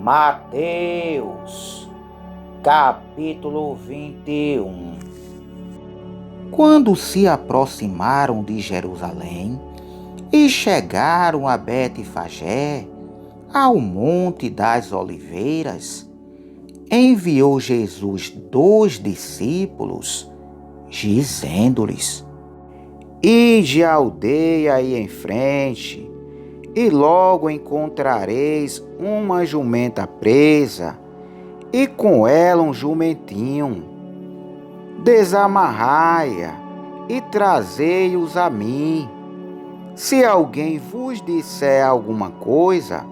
Mateus, capítulo 21. Quando se aproximaram de Jerusalém e chegaram a Betfagé, ao Monte das Oliveiras, enviou Jesus 2 discípulos, dizendo-lhes: Ide à aldeia aí em frente, e logo encontrareis uma jumenta presa, e com ela um jumentinho. Desamarrai-a e trazei-os a mim. Se alguém vos disser alguma coisa,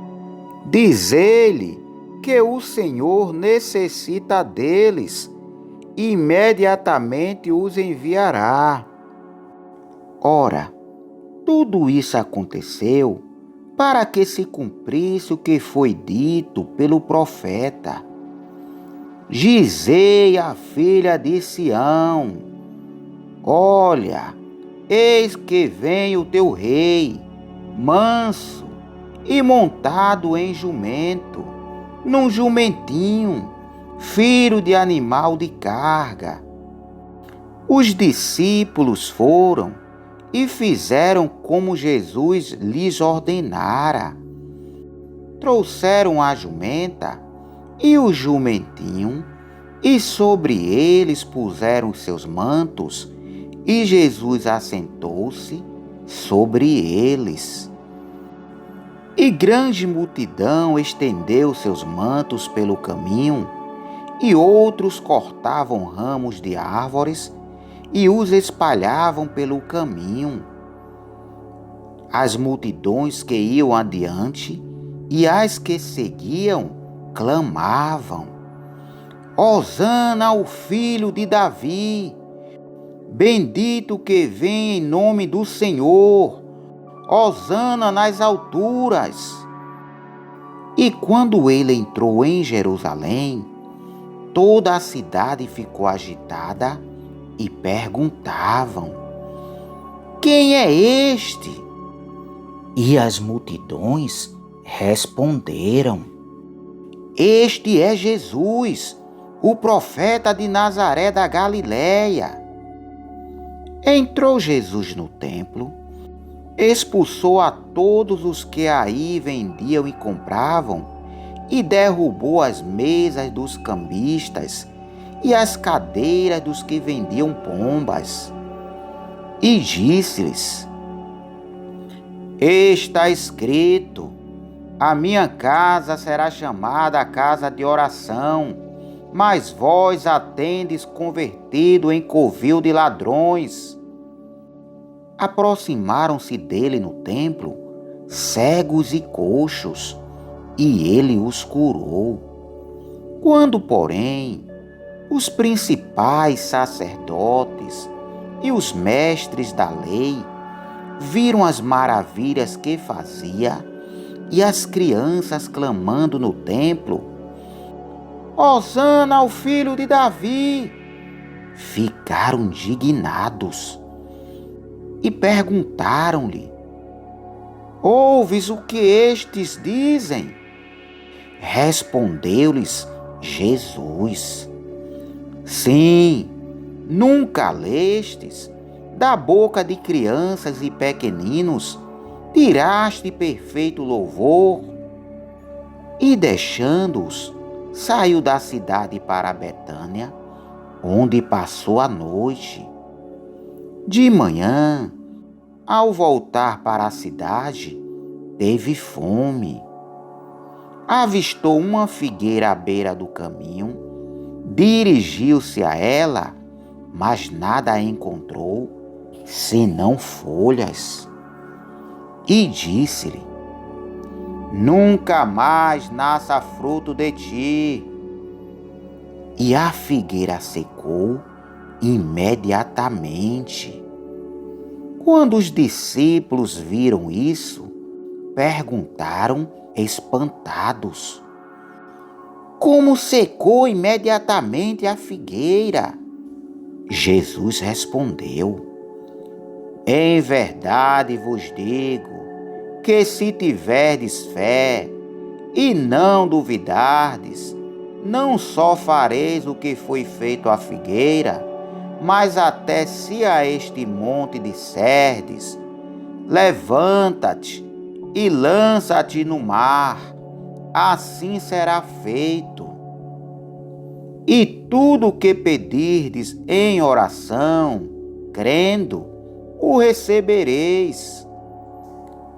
dizei-lhe que o Senhor necessita deles, e imediatamente os enviará. Ora, tudo isso aconteceu para que se cumprisse o que foi dito pelo profeta: Dizei à filha de Sião: Olha, eis que vem o teu rei, manso e montado em jumento, num jumentinho, filho de animal de carga. Os discípulos foram e fizeram como Jesus lhes ordenara. Trouxeram a jumenta e o jumentinho, e sobre eles puseram seus mantos, e Jesus assentou-se sobre eles. E grande multidão estendeu seus mantos pelo caminho, e outros cortavam ramos de árvores e os espalhavam pelo caminho. As multidões que iam adiante e as que seguiam clamavam: Hosana ao filho de Davi! Bendito que vem em nome do Senhor! Hosana nas alturas! E quando ele entrou em Jerusalém, toda a cidade ficou agitada e perguntavam: Quem é este? E as multidões responderam: Este é Jesus, o profeta de Nazaré da Galileia. Entrou Jesus no templo, expulsou a todos os que aí vendiam e compravam, e derrubou as mesas dos cambistas e as cadeiras dos que vendiam pombas. E disse-lhes: Está escrito: A minha casa será chamada a casa de oração, mas vós a tendes convertido em covil de ladrões. Aproximaram-se dele no templo cegos e coxos, e ele os curou. Quando, porém, os principais sacerdotes e os mestres da lei viram as maravilhas que fazia e as crianças clamando no templo: Hosana ao filho de Davi! Ficaram indignados e perguntaram-lhe: Ouves o que estes dizem? Respondeu-lhes Jesus: Sim, nunca lestes: da boca de crianças e pequeninos tiraste perfeito louvor? E deixando-os, saiu da cidade para Betânia, onde passou a noite. De manhã, ao voltar para a cidade, teve fome. Avistou uma figueira à beira do caminho, dirigiu-se a ela, mas nada encontrou, senão folhas. E disse-lhe: Nunca mais nasça fruto de ti. E a figueira secou imediatamente. Quando os discípulos viram isso, perguntaram espantados: Como secou imediatamente a figueira? Jesus respondeu: Em verdade vos digo que se tiverdes fé e não duvidardes, não só fareis o que foi feito à figueira, mas até se a este monte disserdes: levanta-te e lança-te no mar, assim será feito. E tudo o que pedirdes em oração, crendo, o recebereis.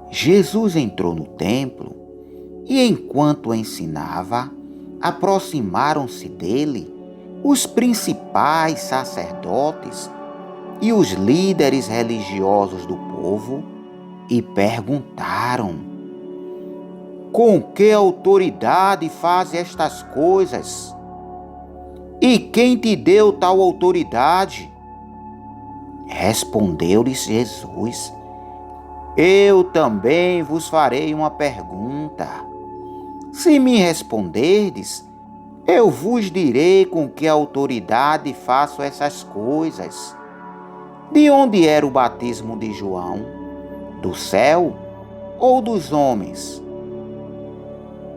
Jesus entrou no templo e, enquanto ensinava, aproximaram-se dele os principais sacerdotes e os líderes religiosos do povo e perguntaram: com que autoridade faz estas coisas? E quem te deu tal autoridade? Respondeu-lhes Jesus: eu também vos farei uma pergunta. Se me responderdes, eu vos direi com que autoridade faço essas coisas. De onde era o batismo de João? Do céu ou dos homens?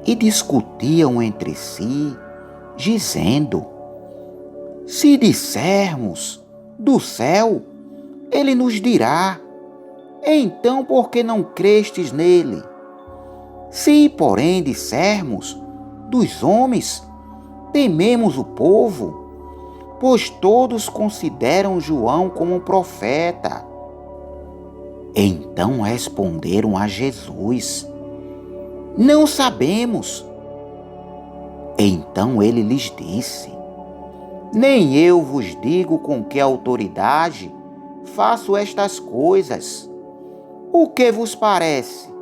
E discutiam entre si, dizendo: se dissermos do céu, ele nos dirá: então por que não crestes nele? Se, porém, dissermos dos homens, tememos o povo, pois todos consideram João como um profeta. Então responderam a Jesus: não sabemos. Então ele lhes disse: nem eu vos digo com que autoridade faço estas coisas. O que vos parece?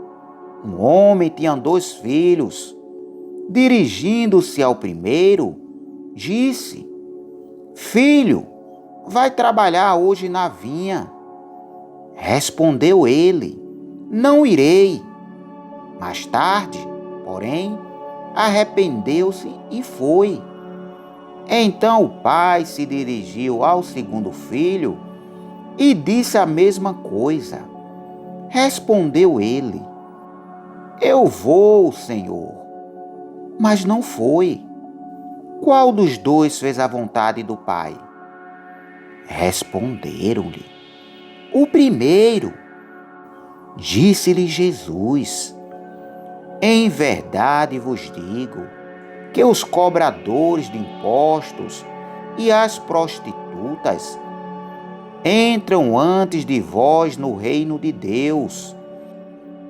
Um homem tinha 2 filhos. Dirigindo-se ao primeiro, disse: filho, vai trabalhar hoje na vinha. Respondeu ele: não irei. Mais tarde, porém, arrependeu-se e foi. Então o pai se dirigiu ao segundo filho e disse a mesma coisa. Respondeu ele: eu vou, Senhor. Mas não foi. Qual dos 2 fez a vontade do pai? Responderam-lhe: o primeiro. Disse-lhe Jesus: em verdade vos digo que os cobradores de impostos e as prostitutas entram antes de vós no reino de Deus.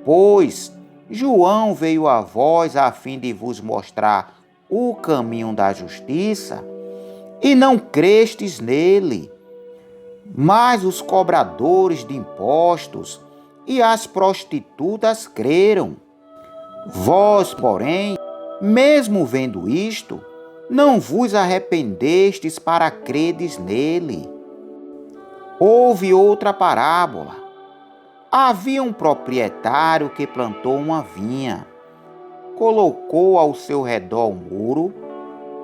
Pois João veio a vós a fim de vos mostrar o caminho da justiça, e não crestes nele. Mas os cobradores de impostos e as prostitutas creram. Vós, porém, mesmo vendo isto, não vos arrependestes para credes nele. Houve outra parábola. Havia um proprietário que plantou uma vinha, colocou ao seu redor um muro,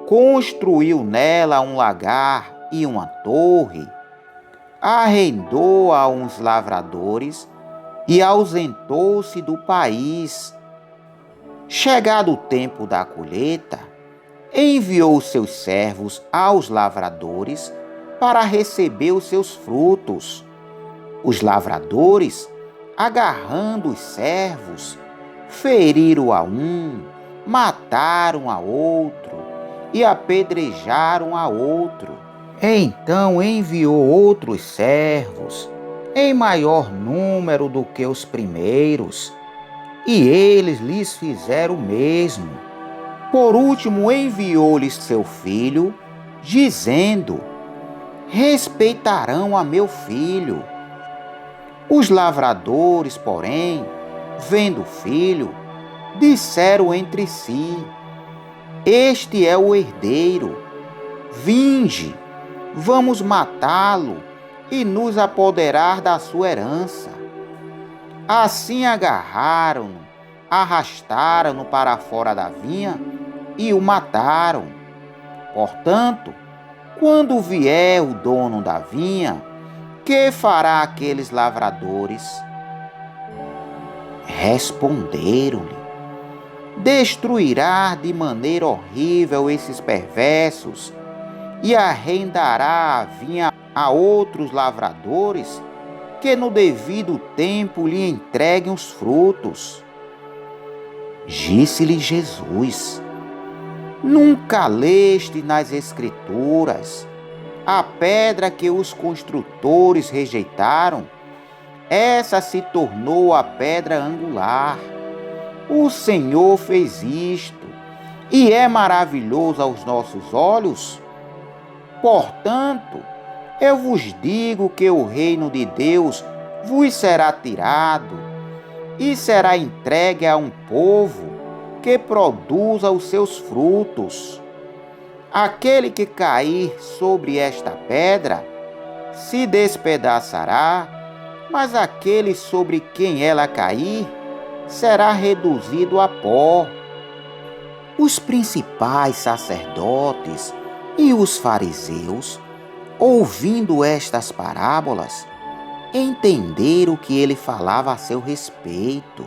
construiu nela um lagar e uma torre, arrendou a uns lavradores e ausentou-se do país. Chegado o tempo da colheita, enviou seus servos aos lavradores para receber os seus frutos. Os lavradores, agarrando os servos, feriram a um, mataram a outro e apedrejaram a outro. Então enviou outros servos, em maior número do que os primeiros, e eles lhes fizeram o mesmo. Por último, enviou-lhes seu filho, dizendo: respeitarão a meu filho. Os lavradores, porém, vendo o filho, disseram entre si: este é o herdeiro. Vinde, vamos matá-lo e nos apoderar da sua herança. Assim agarraram-no, arrastaram-no para fora da vinha e o mataram. Portanto, quando vier o dono da vinha, que fará aqueles lavradores? Responderam-lhe: destruirá de maneira horrível esses perversos e arrendará a vinha a outros lavradores que no devido tempo lhe entreguem os frutos. Disse-lhe Jesus: Nunca leste nas Escrituras: a pedra que os construtores rejeitaram, essa se tornou a pedra angular. O Senhor fez isto, e é maravilhoso aos nossos olhos. Portanto, eu vos digo que o reino de Deus vos será tirado e será entregue a um povo que produza os seus frutos. Aquele que cair sobre esta pedra se despedaçará, mas aquele sobre quem ela cair será reduzido a pó. Os principais sacerdotes e os fariseus, ouvindo estas parábolas, entenderam que ele falava a seu respeito.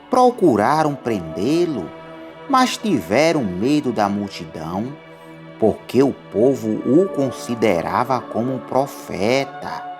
Procuraram prendê-lo, mas tiveram medo da multidão, porque o povo o considerava como um profeta.